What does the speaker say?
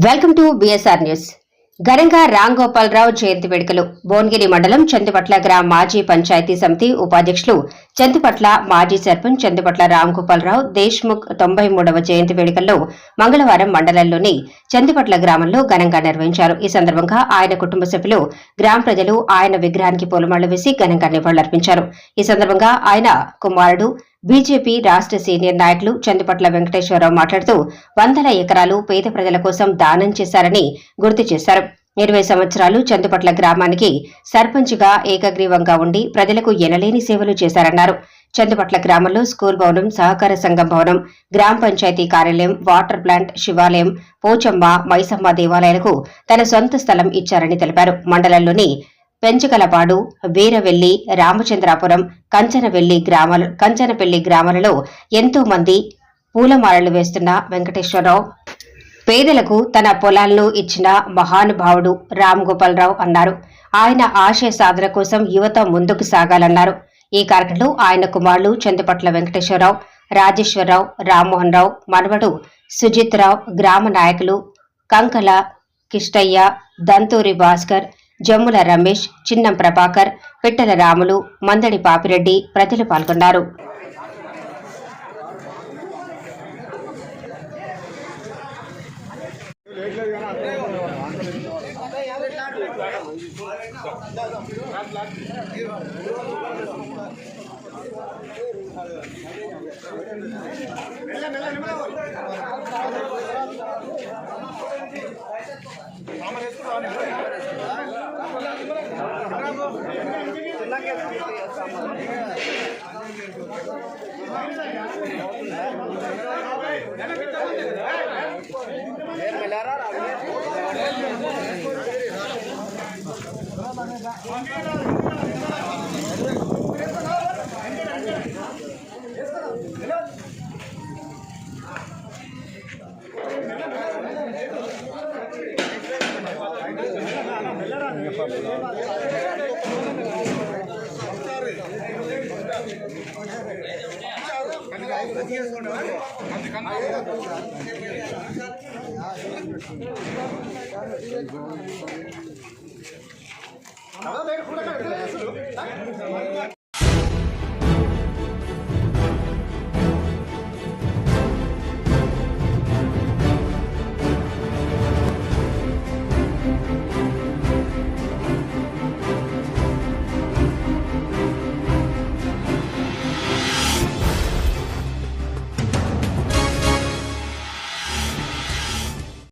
Welcome to BSR news. ఘనంగా రామ్ గోపాలరావు జయంతి వేడుకలు. భువనగిరి మండలం చందుపట్ల గ్రామ మాజీ పంచాయతీ సమితి ఉపాధ్యక్షులు, చందుపట్ల మాజీ సర్పంచ్ చందుపట్ల రామ్ గోపాలరావు దేశ్ముఖ్ 93వ జయంతి వేడుకల్లో మంగళవారం మండలంలోని చందుపట్ల గ్రామంలో ఘనంగా నిర్వహించారు. ఈ సందర్భంగా ఆయన కుటుంబ సభ్యులు, గ్రామ ప్రజలు ఆయన విగ్రహానికి పూలమాలలు వేసి ఘనంగా నివాళులర్పించారు. ఈ సందర్భంగా ఆయన కుమారుడు బీజేపీ రాష్ట్ర సీనియర్ నాయకులు చందుపట్ల వెంకటేశ్వరరావు మాట్లాడుతూ వందల ఎకరాలు పేద ప్రజల కోసం దానం చేశారని గుర్తు చేశారు. 20 సంవత్సరాలు చందుపట్ల గ్రామానికి సర్పంచ్గా ఏకగ్రీవంగా ఉండి ప్రజలకు ఎనలేని సేవలు చేశారన్నారు. చందుపట్ల గ్రామంలో స్కూల్ భవనం, సహకార సంఘం భవనం, గ్రామ పంచాయతీ కార్యాలయం, వాటర్ ప్లాంట్, శివాలయం, పోచమ్మ, మైసమ్మ దేవాలయాలకు తన సొంత స్థలం ఇచ్చారని తెలిపారు. మండలంలోని పెంచకలపాడు, వీరవెల్లి, రామచంద్రాపురం, కంచనపల్లి గ్రామాలలో ఎంతో మంది పూలమాలలు వేస్తున్న వెంకటేశ్వరరావు పేదలకు తన పొలాలను ఇచ్చిన మహానుభావుడు రామ్ గోపాలరావు అన్నారు. ఆయన ఆశయ సాధన కోసం యువత ముందుకు సాగాలన్నారు. ఈ కార్యక్రమంలో ఆయన కుమారులు చందుపట్ల వెంకటేశ్వరరావు, రాజేశ్వరరావు, రామ్మోహన్ రావు, మనవడు సుజిత్ రావు, గ్రామ నాయకులు కంకల కిష్టయ్య, దంతూరి భాస్కర్, జమ్ముల రమేష్, చిన్నం ప్రభాకర్, పిట్టల రాములు, మందడి పాపిరెడ్డి ప్రజలు పాల్గొన్నారు.